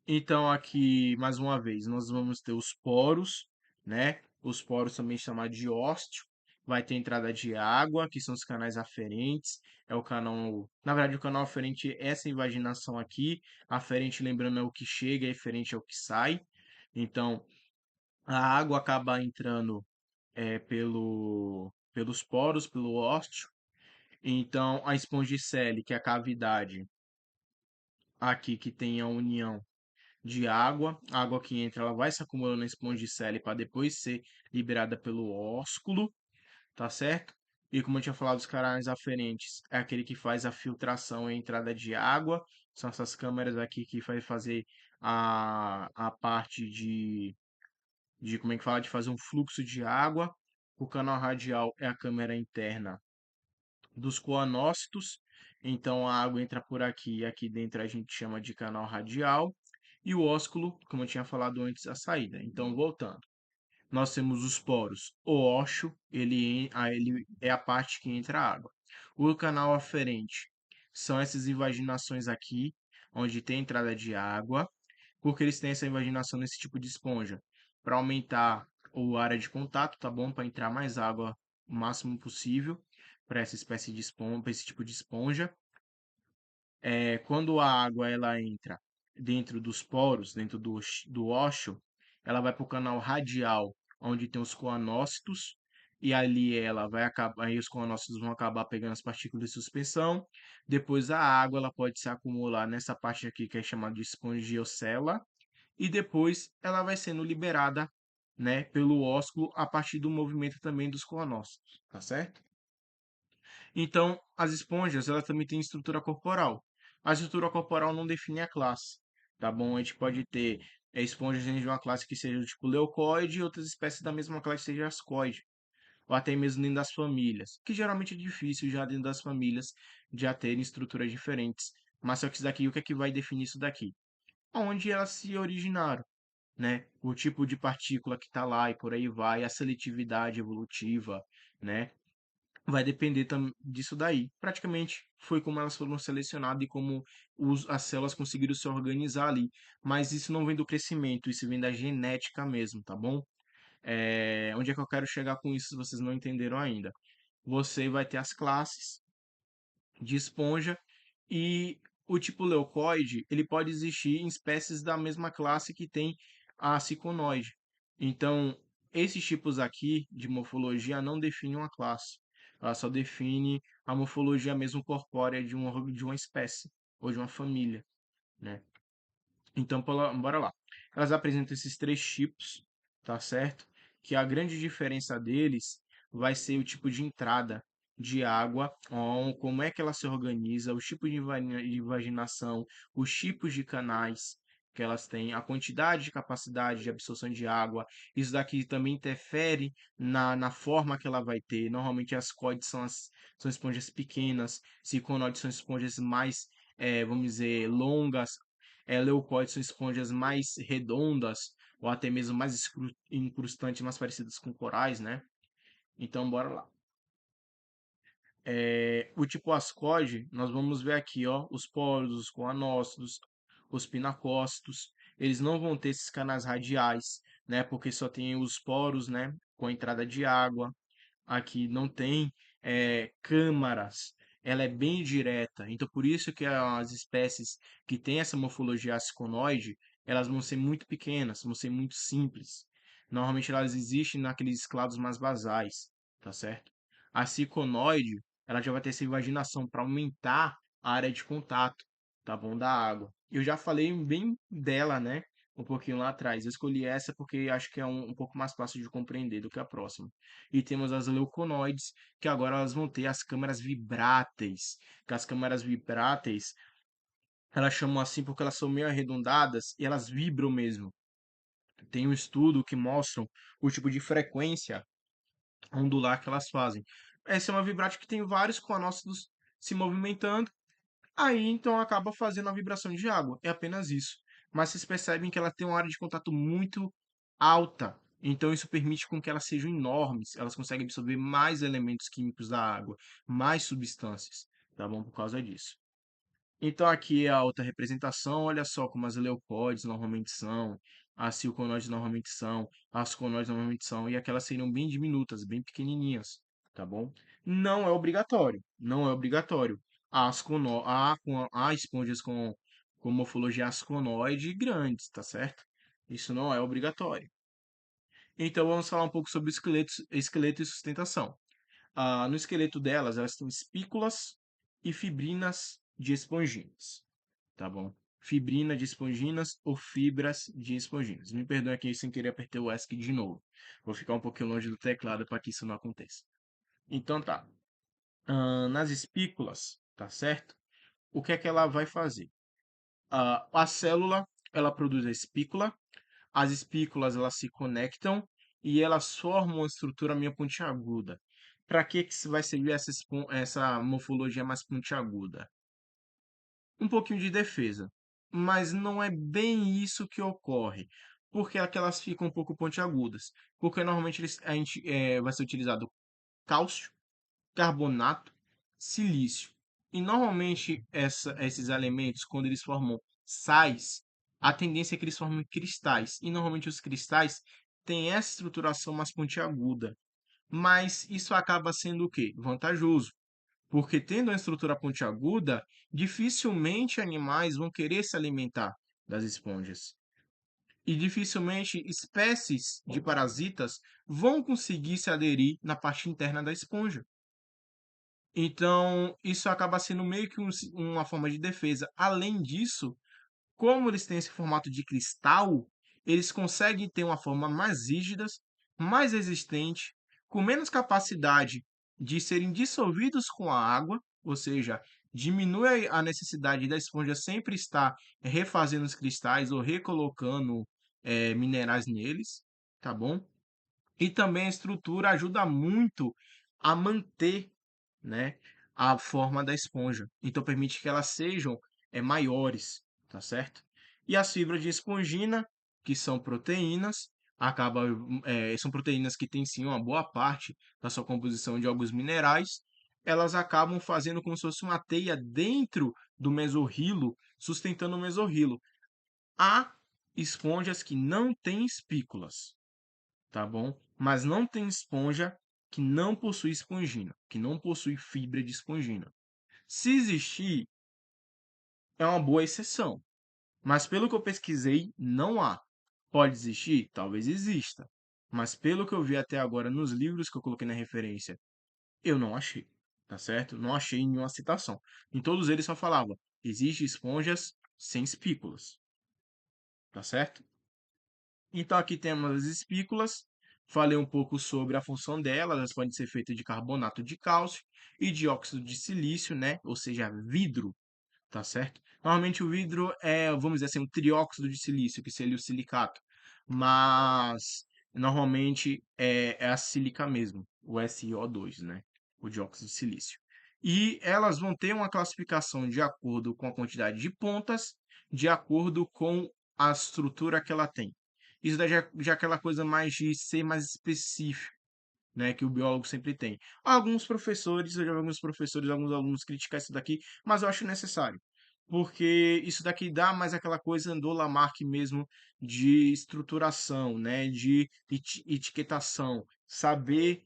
Então, aqui, mais uma vez, nós vamos ter os poros, né? Os poros também chamados de ósteo. Vai ter entrada de água, que são os canais aferentes. É o canal. Na verdade, o canal aferente é essa invaginação aqui. Aferente, lembrando, é o que chega, e eferente é o que sai. Então, a água acaba entrando pelos poros, pelo ósteo. Então, a espongicele, que é a cavidade aqui que tem a união de água. A água que entra, ela vai se acumulando na espongicele para depois ser liberada pelo ósculo, tá certo? E como eu tinha falado, os canais aferentes é aquele que faz a filtração e a entrada de água. São essas câmeras aqui que vai fazer a parte de como é que fala, de fazer um fluxo de água. O canal radial é a câmera interna dos coanócitos. Então a água entra por aqui e aqui dentro a gente chama de canal radial. E o ósculo, como eu tinha falado antes, a saída. Então, voltando. Nós temos os poros. O ósseo, ele é a parte que entra a água. O canal aferente são essas invaginações aqui, onde tem entrada de água, porque eles têm essa invaginação nesse tipo de esponja, para aumentar a área de contato, tá bom? Para entrar mais água o máximo possível para essa espécie de esponja, para esse tipo de esponja. Quando a água ela entra dentro dos poros, dentro do ósseo, ela vai para o canal radial, onde tem os coanócitos, e ali ela vai acabar, aí os coanócitos vão acabar pegando as partículas de suspensão. Depois a água ela pode se acumular nessa parte aqui que é chamada de espongiocela, e depois ela vai sendo liberada, né, pelo ósculo a partir do movimento também dos coanócitos, tá certo? Então, as esponjas, elas também têm estrutura corporal. A estrutura corporal não define a classe, tá bom? A gente pode ter esponjas de uma classe que seja do tipo leucoide e outras espécies da mesma classe que seja ascoide, ou até mesmo dentro das famílias, que geralmente é difícil já dentro das famílias já terem estruturas diferentes. Mas só que isso daqui, o que é que vai definir isso daqui? Onde elas se originaram, né? O tipo de partícula que está lá e por aí vai, a seletividade evolutiva, né? Vai depender disso daí. Praticamente foi como elas foram selecionadas e como as células conseguiram se organizar ali. Mas isso não vem do crescimento, isso vem da genética mesmo, tá bom? Onde é que eu quero chegar com isso se vocês não entenderam ainda? Você vai ter as classes de esponja e o tipo leucoide, ele pode existir em espécies da mesma classe que tem a ciconoide. Então, esses tipos aqui de morfologia não definem uma classe. Ela só define a morfologia mesmo corpórea de uma espécie ou de uma família, né? Então, bora lá. Elas apresentam esses três tipos, tá certo? Que a grande diferença deles vai ser o tipo de entrada de água, como é que ela se organiza, os tipos de de vaginação, os tipos de canais que elas têm, a quantidade de capacidade de absorção de água. Isso daqui também interfere na forma que ela vai ter. Normalmente as COIDs são esponjas pequenas, ciconoides são esponjas mais, vamos dizer, longas, leucóides são esponjas mais redondas ou até mesmo mais incrustantes, mais parecidas com corais, né? Então, bora lá. O tipo ascoide, nós vamos ver aqui, ó, os poros, os coanócitos, os pinacócitos. Eles não vão ter esses canais radiais, né? Porque só tem os poros, né? Com a entrada de água. Aqui não tem câmaras, ela é bem direta. Então, por isso que as espécies que têm essa morfologia asconoide, elas vão ser muito pequenas, vão ser muito simples. Normalmente elas existem naqueles clados mais basais, tá certo? A ciconoide, ela já vai ter essa invaginação para aumentar a área de contato, tá bom, da água. Eu já falei bem dela, né? Um pouquinho lá atrás. Eu escolhi essa porque acho que é um pouco mais fácil de compreender do que a próxima. E temos as leuconoides, que agora elas vão ter as câmaras vibráteis. Que as câmaras vibráteis, elas chamam assim porque elas são meio arredondadas e elas vibram mesmo. Tem um estudo que mostra o tipo de frequência ondular que elas fazem. Essa é uma vibrátil que tem vários conócitos se movimentando. Aí então acaba fazendo a vibração de água. É apenas isso. Mas vocês percebem que ela tem uma área de contato muito alta. Então isso permite com que elas sejam enormes. Elas conseguem absorver mais elementos químicos da água, mais substâncias, tá bom? Por causa disso. Então aqui é a outra representação, olha só como as leucóides normalmente são, as silconoides normalmente são, as conoides normalmente são, e aquelas seriam bem diminutas, bem pequenininhas, tá bom? Não é obrigatório, não é obrigatório. Há esponjas com morfologia asconoide grandes, tá certo? Isso não é obrigatório. Então vamos falar um pouco sobre o esqueleto e sustentação. No esqueleto delas, elas têm espículas e fibrinas de esponginas, tá bom? Fibrina de esponginas ou fibras de esponginas. Me perdoe aqui sem querer apertar o ESC de novo. Vou ficar um pouquinho longe do teclado para que isso não aconteça. Então tá. Nas espículas, tá certo? O que é que ela vai fazer? A célula, ela produz a espícula, as espículas elas se conectam e elas formam uma estrutura meio pontiaguda. Para que vai servir essa morfologia mais pontiaguda? Um pouquinho de defesa, mas não é bem isso que ocorre. Porque é que elas ficam um pouco pontiagudas? Porque normalmente vai ser utilizado cálcio, carbonato, silício. E normalmente esses elementos, quando eles formam sais, a tendência é que eles formem cristais. E normalmente os cristais têm essa estruturação mais pontiaguda. Mas isso acaba sendo o quê? Vantajoso. Porque tendo uma estrutura pontiaguda, dificilmente animais vão querer se alimentar das esponjas. E dificilmente espécies de parasitas vão conseguir se aderir na parte interna da esponja. Então, isso acaba sendo meio que uma forma de defesa. Além disso, como eles têm esse formato de cristal, eles conseguem ter uma forma mais rígida, mais resistente, com menos capacidade de serem dissolvidos com a água, ou seja, diminui a necessidade da esponja sempre estar refazendo os cristais ou recolocando minerais neles, tá bom? E também a estrutura ajuda muito a manter, né, a forma da esponja. Então permite que elas sejam maiores, tá certo? E as fibras de espongina, que são proteínas, são proteínas que têm sim uma boa parte da sua composição de alguns minerais. Elas acabam fazendo como se fosse uma teia dentro do mesorrilo, sustentando o mesorrilo. Há esponjas que não têm espículas, tá bom? Mas não tem esponja que não possui espongina, que não possui fibra de espongina. Se existir, é uma boa exceção, mas pelo que eu pesquisei, não há. Pode existir? Talvez exista, mas pelo que eu vi até agora nos livros que eu coloquei na referência, eu não achei, tá certo? Não achei nenhuma citação. Em todos eles só falava, existem esponjas sem espículas, tá certo? Então aqui temos as espículas. Falei um pouco sobre a função delas. Elas podem ser feitas de carbonato de cálcio e dióxido de silício, né? Ou seja, vidro, tá certo? Normalmente o vidro é, vamos dizer assim, um trióxido de silício, que seria o silicato. Mas normalmente é a sílica mesmo, o SiO2, né? O dióxido de silício. E elas vão ter uma classificação de acordo com a quantidade de pontas, de acordo com a estrutura que ela tem. Isso daí já é aquela coisa mais de ser mais específico, né, que o biólogo sempre tem. Alguns professores, eu já vi alguns professores, alguns alunos criticar isso daqui, mas eu acho necessário. Porque isso daqui dá mais aquela coisa do Lamarck mesmo de estruturação, né, de etiquetação, saber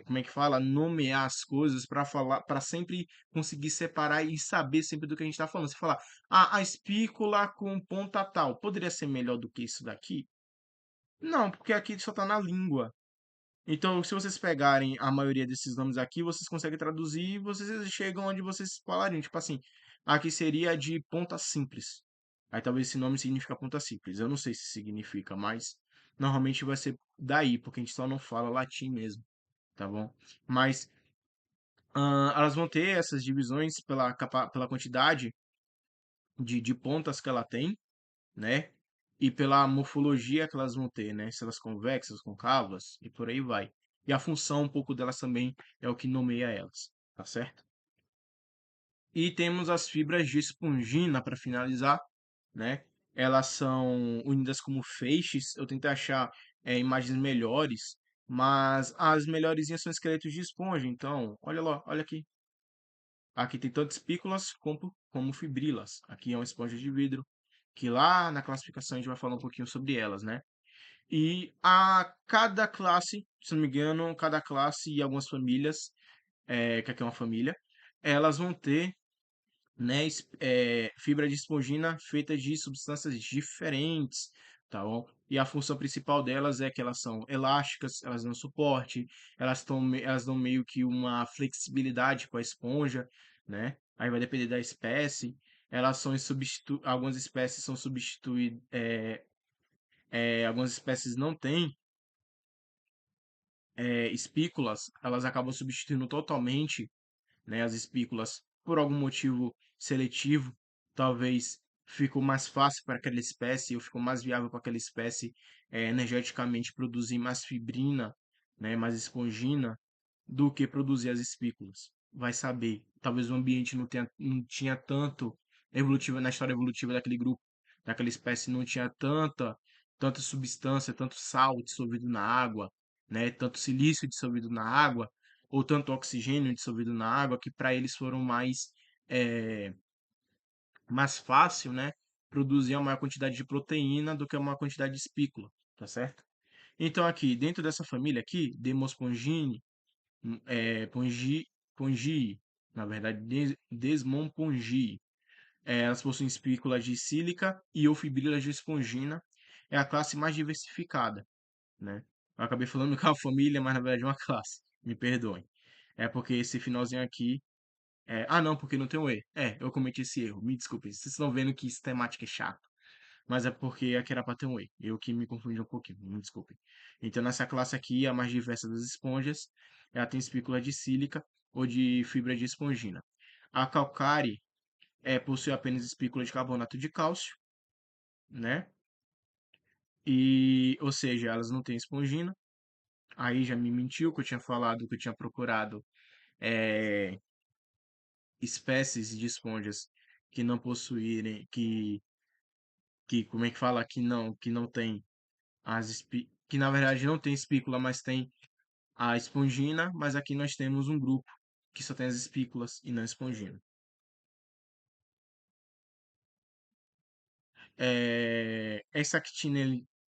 como é que fala, nomear as coisas para falar, para sempre conseguir separar e saber sempre do que a gente está falando. Você falar, a espícula com ponta tal, poderia ser melhor do que isso daqui? Não, porque aqui só está na língua. Então, se vocês pegarem a maioria desses nomes aqui, vocês conseguem traduzir e vocês chegam onde vocês falariam. Tipo assim, aqui seria de ponta simples. Aí talvez esse nome significa ponta simples. Eu não sei se significa, mas normalmente vai ser daí, porque a gente só não fala latim mesmo, tá bom? Mas elas vão ter essas divisões pela quantidade de pontas que ela tem, né? E pela morfologia que elas vão ter, né? Se elas convexas, concavas e por aí vai. E a função um pouco delas também é o que nomeia elas, tá certo? E temos as fibras de espongina para finalizar, né? Elas são unidas como feixes. Eu tentei achar imagens melhores, mas as melhorzinhas são esqueletos de esponja. Então, olha lá, olha aqui. Aqui tem tanto espículas como fibrilas. Aqui é uma esponja de vidro, que lá na classificação a gente vai falar um pouquinho sobre elas, né? E a cada classe, se não me engano, cada classe e algumas famílias, que aqui é uma família, elas vão ter, né, fibra de espongina feita de substâncias diferentes, tá bom? E a função principal delas é que elas são elásticas, elas dão suporte, elas dão meio que uma flexibilidade com a esponja, né? Aí vai depender da espécie. Elas são algumas espécies são substituídas, algumas espécies não têm espículas, elas acabam substituindo totalmente, né, as espículas por algum motivo seletivo. Talvez ficou mais fácil para aquela espécie, ou ficou mais viável para aquela espécie energeticamente produzir mais fibrina, né, mais espongina, do que produzir as espículas. Vai saber. Talvez o ambiente não tinha tanto evolutiva na história evolutiva daquele grupo, daquela espécie, não tinha tanta substância, tanto sal dissolvido na água, né, tanto silício dissolvido na água, ou tanto oxigênio dissolvido na água, que para eles foram é, mais fácil, né, produzir uma maior quantidade de proteína do que uma quantidade de espícula, tá certo? Então aqui, dentro dessa família aqui, Demospongine, Pongii, na verdade, Desmompongii. Elas possuem espículas de sílica e ou fibrilas de espongina. É a classe mais diversificada, né? Eu acabei falando que é uma família, mas na verdade é uma classe. Me perdoem. É porque esse finalzinho aqui. Ah, não, porque não tem um E. Eu cometi esse erro. Me desculpe. Vocês estão vendo que essa temática é chata. Mas é porque aqui era para ter um E. Eu que me confundi um pouquinho. Me desculpe. Então, nessa classe aqui, a mais diversa das esponjas, ela tem espícula de sílica ou de fibra de espongina. A calcária possui apenas espícula de carbonato de cálcio, né? E, ou seja, elas não têm espongina. Aí já me mentiu que eu tinha falado que eu tinha procurado é, espécies de esponjas que não possuírem, que como é que fala? Que não tem que na verdade não tem espícula, mas tem a espongina, mas aqui nós temos um grupo que só tem as espículas e não a espongina.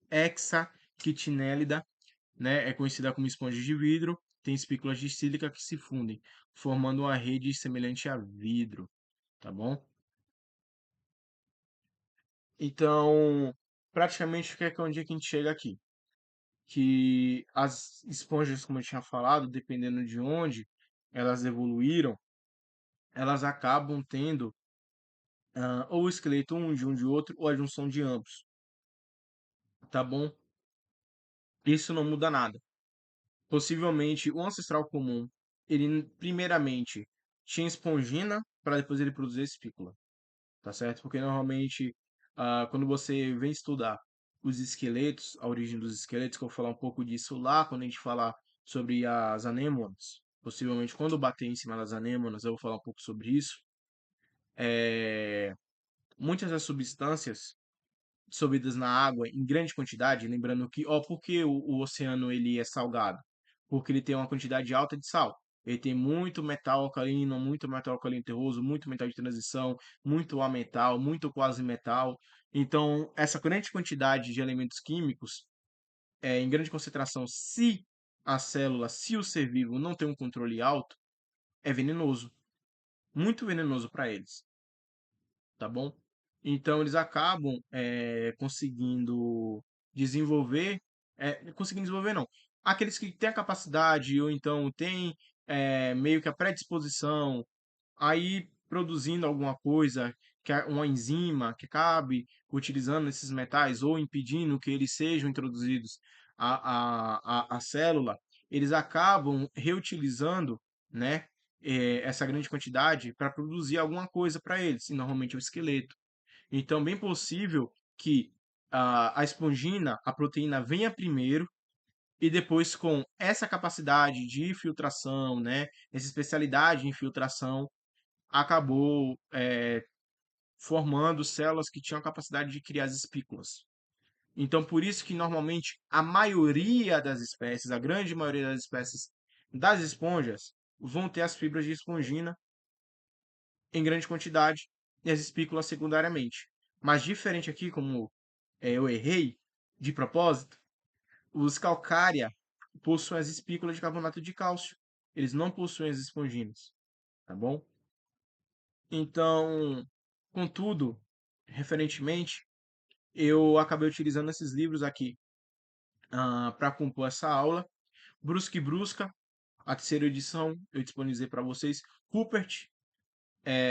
Hexactinellida, né, é conhecida como esponja de vidro, tem espículas de sílica que se fundem, formando uma rede semelhante a vidro, tá bom? Então, praticamente o que é onde é que a gente chega aqui? Que as esponjas, como eu tinha falado, dependendo de onde elas evoluíram, elas acabam tendo ou o esqueleto um de outro ou a junção de ambos, tá bom? Isso não muda nada. Possivelmente, o ancestral comum, ele primeiramente tinha espongina para depois ele produzir espícula, tá certo? Porque normalmente, quando você vem estudar os esqueletos, a origem dos esqueletos, que eu vou falar um pouco disso lá, quando a gente falar sobre as anêmonas, possivelmente quando eu bater em cima das anêmonas, eu vou falar um pouco sobre isso. Muitas das substâncias dissolvidas na água em grande quantidade, lembrando que, ó, por que o oceano ele é salgado? Porque ele tem uma quantidade alta de sal. Ele tem muito metal alcalino terroso, muito metal de transição, muito ametal, muito quase metal. Então, essa grande quantidade de elementos químicos, em grande concentração, se o ser vivo não tem um controle alto, é venenoso, muito venenoso para eles, tá bom? Então eles acabam conseguindo desenvolver não. Aqueles que têm a capacidade ou então têm meio que a predisposição aí produzindo alguma coisa, uma enzima que acabe utilizando esses metais ou impedindo que eles sejam introduzidos à célula, eles acabam reutilizando, né, essa grande quantidade para produzir alguma coisa para eles, e normalmente é o esqueleto. Então, bem possível que a espongina, a proteína, venha primeiro e depois, com essa capacidade de filtração, né, essa especialidade em filtração, acabou formando células que tinham a capacidade de criar as espículas. Então, por isso que normalmente a maioria das espécies, a grande maioria das espécies das esponjas, vão ter as fibras de espongina em grande quantidade e as espículas secundariamente. Mas diferente aqui, como eu errei de propósito, os calcária possuem as espículas de carbonato de cálcio. Eles não possuem as esponginas, tá bom? Então, contudo, referentemente, eu acabei utilizando esses livros aqui para compor essa aula. Brusca e Brusca, a terceira edição, eu disponibilizei para vocês. Rupert,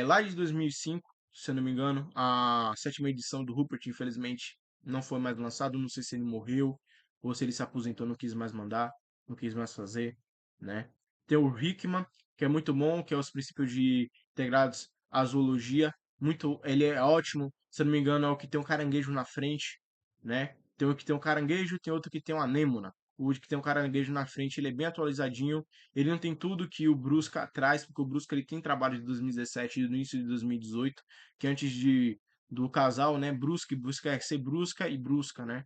lá de 2005, se eu não me engano, a sétima edição do Rupert, infelizmente, não foi mais lançado. Não sei se ele morreu ou se ele se aposentou, não quis mais mandar, não quis mais fazer, né? Tem o Hickman, que é muito bom, que é os princípios de integrados à zoologia. Muito, ele é ótimo. Se eu não me engano, é o que tem um caranguejo na frente, né? Tem o que tem um caranguejo, tem outro que tem uma anêmona. O que tem um caranguejo na frente, ele é bem atualizadinho. Ele não tem tudo que o Brusca traz, porque o Brusca ele tem trabalho de 2017 e do início de 2018, que antes do casal, né, Brusca é ser Brusca e Brusca, né?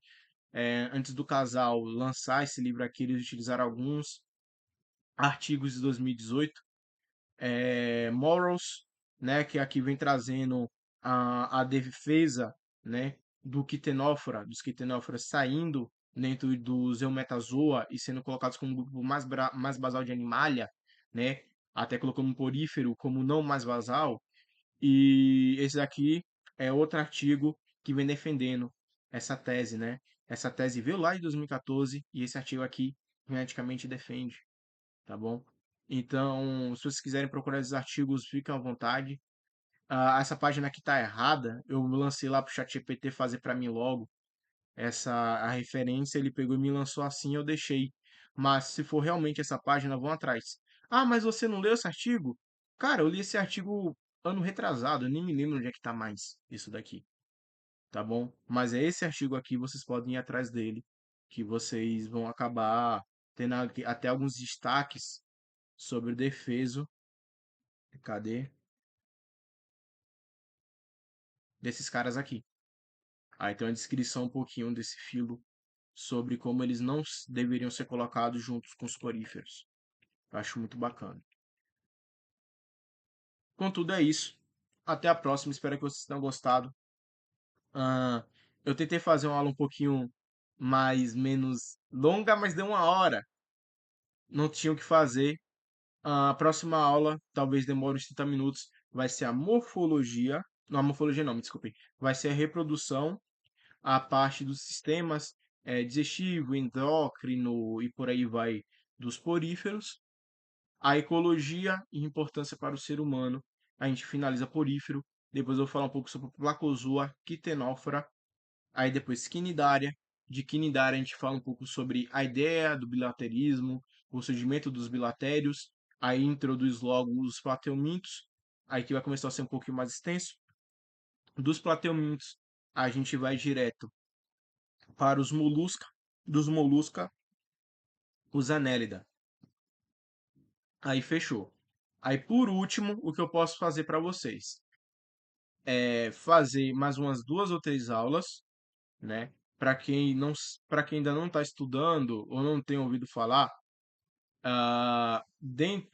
Antes do casal lançar esse livro aqui, eles utilizaram alguns artigos de 2018, Morals, né, que aqui vem trazendo a defesa, né, dos quitenóforas saindo dentro dos Eumetazoa e sendo colocados como um grupo mais basal de Animalia, né, até colocando um porífero como não mais basal, e esse daqui é outro artigo que vem defendendo essa tese, né? Essa tese veio lá de 2014 e esse artigo aqui geneticamente defende, tá bom? Então, se vocês quiserem procurar esses artigos, fiquem à vontade. Essa página aqui tá errada. Eu lancei lá pro ChatGPT fazer para mim logo a referência, ele pegou e me lançou assim, eu deixei. Mas se for realmente essa página, vão atrás. Ah, mas você não leu esse artigo? Cara, eu li esse artigo ano retrasado, eu nem me lembro onde é que tá mais isso daqui. tá bom? Mas é esse artigo aqui, vocês podem ir atrás dele, que vocês vão acabar tendo até alguns destaques sobre o defeso, cadê? Desses caras aqui. Aí tem uma descrição um pouquinho desse filo sobre como eles não deveriam ser colocados juntos com os poríferos. Eu acho muito bacana. Contudo, é isso. Até a próxima. Espero que vocês tenham gostado. Ah, eu tentei fazer uma aula um pouquinho mais, menos longa, mas deu 1 hora. Não tinha o que fazer. A próxima aula, talvez demore uns 30 minutos, vai ser a morfologia. Não, a morfologia não, me desculpe. Vai ser a reprodução, a parte dos sistemas digestivo, endócrino e por aí vai dos poríferos. A ecologia e importância para o ser humano. A gente finaliza porífero. Depois eu vou falar um pouco sobre Placozoa, Quitenófora. Aí depois quinidária. De quinidária a gente fala um pouco sobre a ideia do bilaterismo, o surgimento dos bilatérios. Aí introduz logo os plateumintos. Aí que vai começar a ser um pouquinho mais extenso. Dos plateumintos a gente vai direto para os molusca. Dos molusca, os anélida. Aí fechou. Aí por último, o que eu posso fazer para vocês é fazer mais umas 2 ou 3 aulas, né? Para quem ainda não está estudando ou não tem ouvido falar,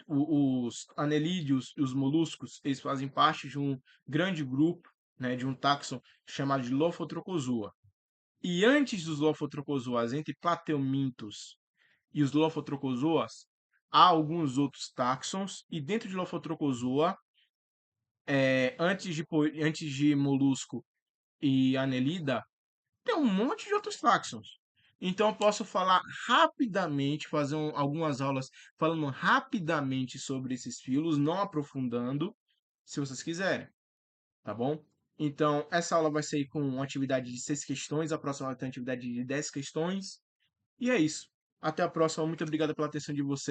os anelídeos e os moluscos, eles fazem parte de um grande grupo, né, de um taxon chamado de Lophotrochozoa. E antes dos Lophotrochozoas, entre plateumintos e os Lophotrochozoas, há alguns outros taxons, e dentro de Lophotrochozoa, antes de molusco e anelida, tem um monte de outros taxons. Então eu posso falar rapidamente, fazer algumas aulas falando rapidamente sobre esses filos, não aprofundando, se vocês quiserem, tá bom? Então, essa aula vai ser com uma atividade de 6 questões, a próxima vai ter uma atividade de 10 questões, e é isso. Até a próxima, muito obrigado pela atenção de vocês.